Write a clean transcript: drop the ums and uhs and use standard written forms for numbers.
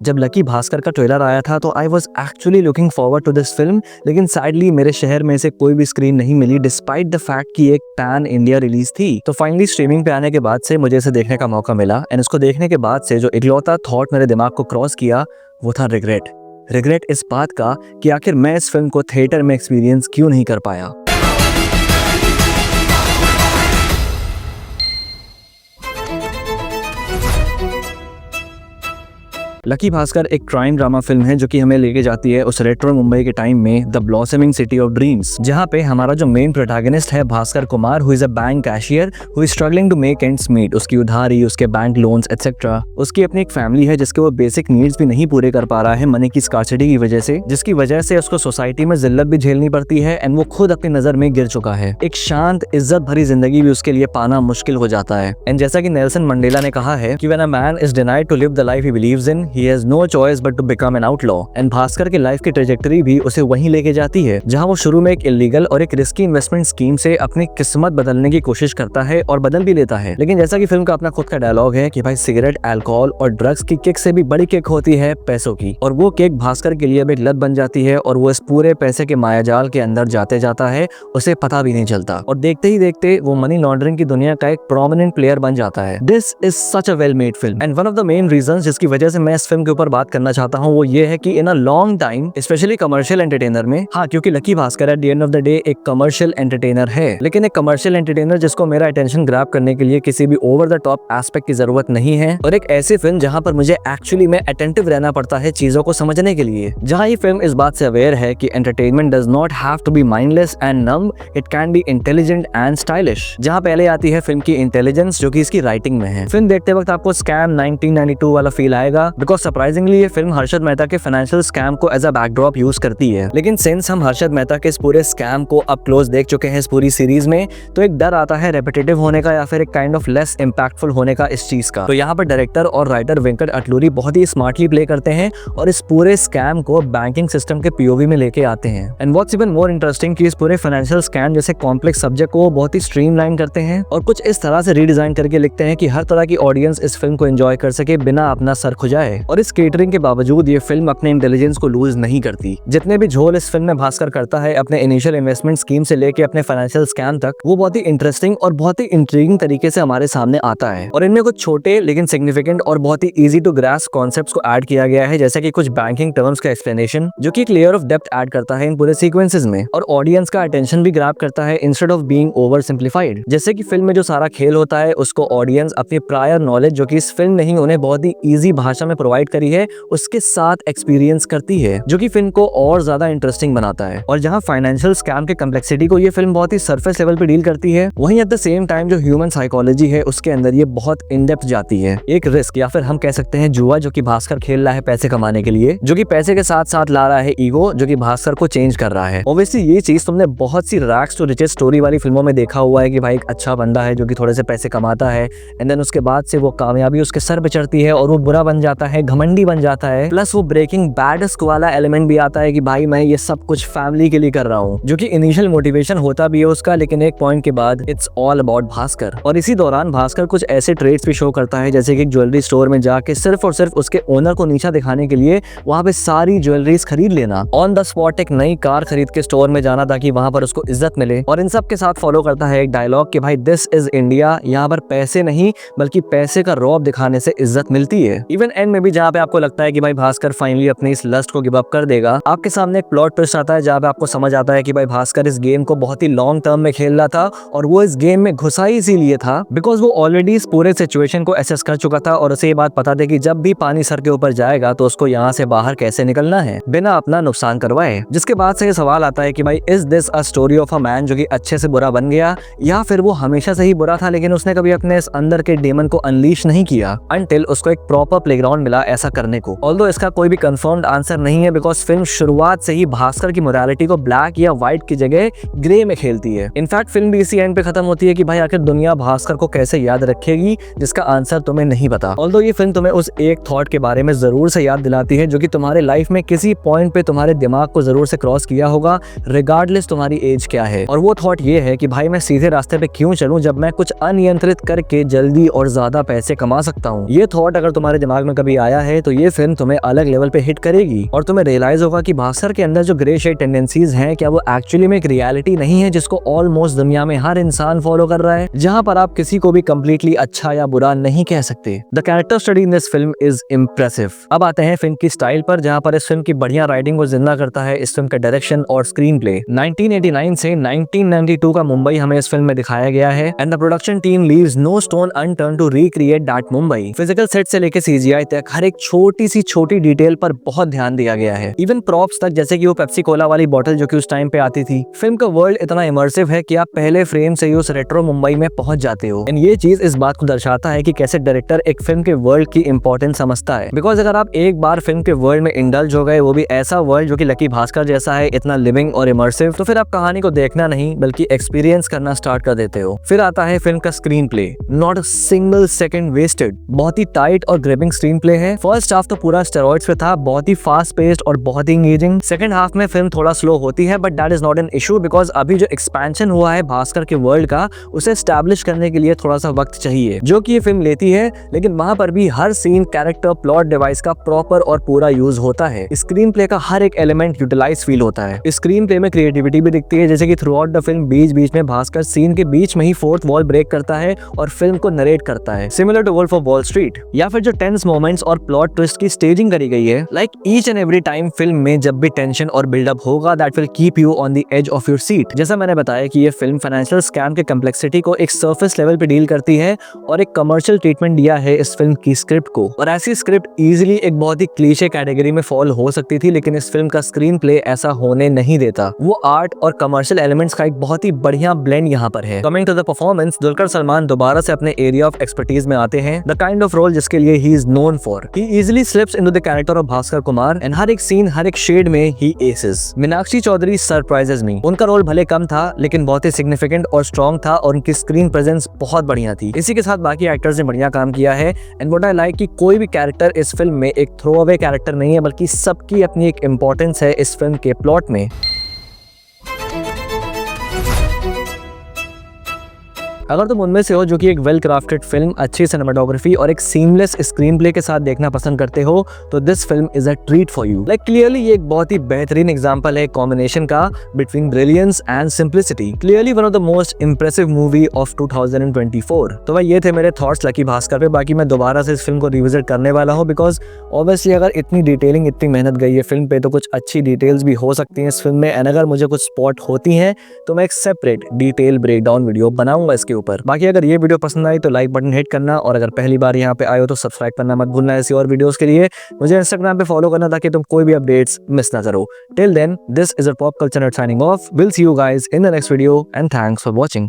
जब लकी भास्कर का ट्रेलर आया था तो I was actually looking forward to this film, लेकिन सैडली मेरे शहर में से कोई भी स्क्रीन नहीं मिली डिस्पाइट द फैक्ट कि एक पैन इंडिया रिलीज थी। तो फाइनली स्ट्रीमिंग पे आने के बाद से मुझे इसे देखने का मौका मिला एंड इसको देखने के बाद से जो इकलौता थॉट मेरे दिमाग को क्रॉस किया वो था रिग्रेट इस बात का कि आखिर मैं इस फिल्म को थिएटर में एक्सपीरियंस क्यों नहीं कर पाया। लकी भास्कर एक क्राइम ड्रामा फिल्म है जो कि हमें लेके जाती है उस रेट्रो मुंबई के टाइम में, the blossoming city of dreams, जहाँ पे हमारा जो मेन प्रोटैगनिस्ट है Bhaskar Kumar, who is a bank cashier who is struggling to make ends meet. उसकी उधारी, उसके बैंक लोन्स एटसेट्रा, उसकी अपनी एक फैमिली है जिसके वो बेसिक नीड्स भी नहीं पूरे कर पा रहा है मनी की स्कार्सिटी की वजह से, जिसकी वजह से उसको सोसाइटी में जिल्लत भी झेलनी पड़ती है एंड वो खुद अपनी नजर में गिर चुका है। एक शांत इज्जत भरी जिंदगी भी उसके लिए पाना मुश्किल हो जाता है। एंड जैसा कि नेल्सन मंडेला ने कहा है कि when a man is denied to live the life he believes in, he has no choice but to become an outlaw. And Bhaskar की लाइफ की ट्रेजेक्टरी भी उसे वहीं लेके जाती है जहां वो शुरू में एक इलीगल और एक रिस्की इन्वेस्टमेंट स्कीम से अपनी किस्मत बदलने की कोशिश करता है और बदल भी लेता है। लेकिन जैसा कि फिल्म का अपना खुद का डायलॉग है कि भाई सिगरेट, अल्कोहल और ड्रग्स की किक से भी बड़ी किक होती है पैसों की, और वो किक भास्कर के लिए अब एक लत बन जाती है और वो इस पूरे पैसे के मायाजाल के अंदर जाते जाता है, उसे पता भी नहीं चलता और देखते ही देखते वो मनी लॉन्ड्रिंग की दुनिया का एक प्रोमिनेंट प्लेयर बन जाता है। This is such a well made film and one of the main reasons जिसकी वजह से मैं इस फिल्म के ऊपर बात करना चाहता हूँ वो ये है कि in a long time specially commercial entertainer में, हाँ क्योंकि Lucky Bhaskar at the end of the day एक कमर्शियल एंटरटेनर है, लेकिन एक कमर्शियल एंटरटेनर जिसको मेरा अटेंशन ग्रैब करने के लिए किसी भी ओवर द टॉप एस्पेक्ट की जरूरत नहीं है, और एक ऐसी फिल्म जहां पर मुझे एक्चुअली में अटेंटिव रहना पड़ता है चीजों को समझने के लिए, जहां ये फिल्म इस बात से अवेयर है कि entertainment does not have to be mindless and numb, it can be intelligent and stylish. जहां पहले आती है फिल्म की इंटेलिजेंस जो कि इसकी राइटिंग में है। फिल्म देखते वक्त आपको स्कैम 1992 वाला फील आएगा बिकॉज सरप्राइजिंगली ये फिल्म हर्षद मेहता के फाइनेंशियल स्कैम को एज अ बैकड्रॉप यूज करती है। लेकिन सिंस हम हर्षद मेहता के इस पूरे स्कैम को अप क्लोज देख चुके हैं इस पूरी सीरीज में, तो एक डर आता है रेपिटेटिव होने का या फिर एक काइंड ऑफ लेस इंपैक्टफुल होने का इस चीज का। तो यहाँ पर डायरेक्टर और राइटर वेंकट अटलूरी बहुत ही स्मार्टली प्ले करते हैं और इस पूरे स्कैम को बैंकिंग सिस्टम के पीओवी में लेके आते हैं। And what's even more interesting कि इस पूरे फाइनेंशियल स्कैम जैसे कॉम्प्लेक्स सब्जेक्ट को बहुत ही स्ट्रीमलाइन करते हैं और कुछ इस तरह से रीडिजाइन करके लिखते हैं कि हर तरह की ऑडियंस इस फिल्म को एंजॉय कर सके बिना अपना सर खुजाए। और इस केटरिंग के बावजूद ये फिल्म अपने इंटेलिजेंस को लूज नहीं करती। जितने भी झोल इस फिल्म में भास्कर करता है अपने इनिशियल इन्वेस्टमेंट स्कीम से लेके अपने फाइनेंशियल स्कैम तक, वो बहुत ही इंटरेस्टिंग और बहुत ही इंट्रिगिंग तरीके से हमारे सामने आता है। और इनमें कुछ छोटे लेकिन सिग्निफिकेंट और बहुत ही इजी टू ग्रास्प कॉन्सेप्ट्स को ऐड किया गया है, जैसे कि कुछ बैंकिंग टर्म्स का एक्सप्लेनेशन जो कि एक लेयर ऑफ डेप्थ ऐड करता है इन पूरे सीक्वेंसेस में, और ऑडियंस का अटेंशन भी ग्रैब करता है instead of being over simplified. जैसे कि फिल्म में जो सारा खेल होता है उसको ऑडियंस अपनी प्रायर नॉलेज जो कि इस फिल्म ने ही उन्हें बहुत ही ईजी भाषा में प्रोवाइड करी है उसके साथ एक्सपीरियंस करती है, जो कि फिल्म को और ज्यादा इंटरेस्टिंग बनाता है। और जहां फाइनेंशियल स्कैम के कम्प्लेक्सिटी को ये फिल्म बहुत ही सरफेस लेवल पे डील करती है, वहीं एट द सेम टाइम जो ह्यूमन साइकोलॉजी है उसके अंदर ये बहुत इन डेप्थ जाती है। एक रिस्क या फिर हम कह सकते हैं जुआ जो कि भास्कर खेल रहा है पैसे कमाने के लिए, जो कि पैसे के साथ साथ ला रहा है ईगो जो कि भास्कर को चेंज कर रहा है। ऑब्वियसली ये चीज तुमने बहुत सी रैग्स टू रिचेस स्टोरी वाली फिल्मों में देखा हुआ है कि भाई एक अच्छा बंदा है जो कि थोड़े से पैसे कमाता है एंड देन उसके बाद से वो कामयाबी उसके सर पे चढ़ती है और वो बुरा बन जाता है, घमंडी बन जाता है, प्लस वो ब्रेकिंग बैड वाला एलिमेंट भी आता है कि भाई मैं ये सब कुछ फैमिली के लिए कर रहा हूँ, जो कि इनिशियल मोटिवेशन होता भी है उसका, लेकिन एक पॉइंट के बाद इट्स ऑल अबाउट भास्कर। और इसी दौरान भास्कर कुछ ऐसे ट्रेड्स भी शो करता है जैसे कि ज्वेलरी स्टोर में जाके सिर्फ और सिर्फ उसके ओनर को नीचा दिखाने के लिए वहां पे सारी ज्वेलरीज खरीद लेना, ऑन द स्पॉट एक नई कार खरीद के स्टोर में जाना ताकि वहां पर उसको इज्जत मिले, और इन सब के साथ फॉलो करता है एक डायलॉग कि भाई दिस इज इंडिया, यहाँ पर पैसे नहीं बल्कि पैसे का रौब दिखाने से इज्जत मिलती है। इवन एंड में भी जहाँ पे आपको लगता है कि भाई भास्कर फाइनली अपनी इस लस्ट को गिव अप कर देगा, आपके सामने एक प्लॉट ट्विस्ट आता है जहाँ पे आपको समझ आता है कि भाई भास्कर इस गेम को बहुत ही लॉन्ग टर्म में खेल रहा था और वो इस गेम में घुसा ही इसीलिए था बिकॉज वो ऑलरेडी इस पूरे सिचुएशन को एसेस कर चुका था और उसे ये बात पता थी कि जब भी पानी सर के ऊपर जाएगा तो उसको यहाँ से बाहर कैसे निकलना है बिना अपना नुकसान करवाए। जिसके बाद से ये सवाल आता है कि भाई is this a story of a man जो कि अच्छे से बुरा बन गया, या फिर वो हमेशा से ही बुरा था लेकिन उसने कभी अपने इस अंदर के डेमन को अनलीश नहीं किया अनटिल उसको एक प्रॉपर प्लेग्राउंड मिला ऐसा करने को। ऑल्दो इसका कोई भी कंफर्म्ड आंसर नहीं है बिकॉज फिल्म शुरुआत से ही भास्कर की मोरालिटी को ब्लैक या व्हाइट की जगह ग्रे में खेलती है। इनफैक्ट फिल्म भी इसी एंड पे खत्म होती है कि भाई आखिर दुनिया भास्कर को कैसे याद रखेगी जिसका आंसर तुम्हें नहीं पता। ऑल्दो ये फिल्म तुम्हें उस एक थॉट के बारे में जरूर से याद दिलाती है जो कि तुम्हारे लाइफ में किसी पॉइंट पे तुम्हारे दिमाग को जरूर से क्रॉस किया होगा रिगार्डलेस तुम्हारी एज क्या है, और वो थॉट ये है कि भाई मैं सीधे रास्ते पे क्यों चलूं जब मैं कुछ अनियंत्रित करके जल्दी और ज्यादा पैसे कमा सकता हूँ। ये थॉट अगर तुम्हारे दिमाग में कभी लाया है तो ये फिल्म तुम्हें अलग लेवल पे हिट करेगी और तुम्हें रियलाइज होगा कि भास्कर के अंदर जो ग्रे शेड टेंडेंसीज हैं क्या वो एक्चुअली में एक रियलिटी नहीं है जिसको ऑलमोस्ट दुनिया में हर इंसान फॉलो कर रहा है, जहां पर आप किसी को भी कम्प्लीटली अच्छा या बुरा नहीं कह सकते। The character study in this film is impressive. अब आते हैं फिल्म की स्टाइल पर, जहां पर इस फिल्म की बढ़िया राइटिंग को जिंदा करता है इस फिल्म का डायरेक्शन और स्क्रीन प्ले। 1989 से 1992 का मुंबई हमें इस फिल्म में दिखाया गया है and the production team leaves no stone unturn to recreate that Mumbai. Physical set से लेकर सीजीआई तक हर एक छोटी डिटेल पर बहुत ध्यान दिया गया है, इवन प्रॉप्स तक, जैसे कि वो पेप्सी कोला वाली बोतल जो कि उस टाइम पे आती थी। फिल्म का वर्ल्ड इतना इमर्सिव है कि आप पहले फ्रेम से ही उस रेट्रो मुंबई में पहुंच जाते हो एंड ये चीज इस बात को दर्शाता है कि कैसे डायरेक्टर एक फिल्म के वर्ल्ड की इंपॉर्टेंस समझता है। बिकॉज अगर आप एक बार फिल्म के वर्ल्ड में इंडल्ज हो गए, वो भी ऐसा वर्ल्ड जो कि लकी भास्कर जैसा है, इतना लिविंग और इमर्सिव, तो फिर आप कहानी को देखना नहीं बल्कि एक्सपीरियंस करना स्टार्ट कर देते हो। फिर आता है फिल्म का screenplay. Not a single second wasted. बहुत ही टाइट और ग्रिपिंग स्क्रीन प्ले है। फर्स्ट हाफ तो पूरा स्टेरॉइड्स पे था, बहुत ही फास्ट पेस्ड और बहुत ही एंगेजिंग। सेकंड हाफ में फिल्म थोड़ा स्लो होती है but that is not an issue because अभी जो एक्सपेंशन हुआ है भास्कर के वर्ल्ड का, उसे एस्टैब्लिश करने के लिए थोड़ा सा वक्त चाहिए, जो कि ये फिल्म लेती है। लेकिन वहां पर भी हर सीन, कैरेक्टर, प्लॉट डिवाइस का प्रॉपर और पूरा यूज होता है। स्क्रीन प्ले का हर एक एलिमेंट यूटिलाइज फील होता है। स्क्रीन प्ले में क्रिएटिविटी भी दिखती है, जैसे कि थ्रू आउट द फिल्म बीच बीच में भास्कर सीन के बीच में ही फोर्थ वॉल ब्रेक करता है और फिल्म को नरेट करता है, similar to Wolf of Wall Street. या फिर जो टेंस मोमेंट्स और प्लॉट ट्विस्ट की स्टेजिंग करी गई है, like each and every time film में जब भी टेंशन और बिल्डअप होगा, that will keep you on the edge of your seat. जैसा मैंने बताया कि ये फिल्म फाइनेंशियल स्कैम के कम्प्लेक्सिटी को एक सरफेस लेवल पे डील करती है और एक कमर्शियल ट्रीटमेंट दिया है इस फिल्म की स्क्रिप्ट को। और ऐसी स्क्रिप्ट इजीली एक बहुत ही क्लीशे कैटेगरी में फॉल हो सकती थी, लेकिन इस फिल्म का स्क्रीन प्ले ऐसा होने नहीं देता। वो आर्ट और कमर्शियल एलिमेंट्स का एक बहुत ही बढ़िया ब्लेंड यहाँ पर है। Coming to the performance, Dulquer Salmaan दोबारा से अपने एरिया ऑफ एक्सपर्टीज में आते हैं, द काइंड ऑफ रोल जिसके लिए he is known for. He easily slips into the character of Bhaskar Kumar and हर एक सीन, हर एक शेड में he aces. Meenakshi Chaudhary surprises me. उनका रोल भले कम था लेकिन बहुत ही सिग्निफिकेंट और स्ट्रॉन्ग था और उनकी स्क्रीन प्रेजेंस बहुत बढ़िया थी। इसी के साथ बाकी एक्टर्स ने बढ़िया काम किया है एंड व्हाट आई लाइक कि कोई भी कैरेक्टर इस फिल्म में एक थ्रो अवे कैरेक्टर नहीं है, बल्कि सबकी अपनी एक इंपॉर्टेंस है इस फिल्म के प्लॉट में। अगर तुम उनमें से हो जो कि एक वेल क्राफ्टेड फिल्म, अच्छी सिनेमाटोग्राफी और एक सीमलेस स्क्रीन प्ले के साथ देखना पसंद करते हो, तो this film is a treat for you. Like clearly ये एक बहुत ही बेहतरीन एग्जांपल है कॉम्बिनेशन का between brilliance and simplicity. Clearly one of the most impressive movie of 2024। तो भाई ये थे मेरे थॉट्स लकी भास्कर पे। बाकी मैं दोबारा से इस फिल्म को रिविजिट करने वाला हूँ बिकॉज ऑब्वियसली अगर इतनी डिटेलिंग, इतनी मेहनत गई है फिल्म पे, तो कुछ अच्छी डिटेल्स भी हो सकती हैं इस फिल्म में। एंड अगर मुझे कुछ स्पॉट होती हैं तो मैं एक सेपरेट डिटेल ब्रेकडाउन वीडियो बनाऊंगा इसके ऊपर। बाकी अगर ये वीडियो पसंद आई तो लाइक बटन हिट करना, और अगर पहली बार यहाँ पे आए हो तो सब्सक्राइब करना मत भूलना ऐसी और वीडियोस के लिए। मुझे इंस्टाग्राम पे फॉलो करना ताकि तुम कोई भी अपडेट्स मिस ना करो। Till then, this is a pop culture signing off. Will see you guys in the next video and thanks for watching.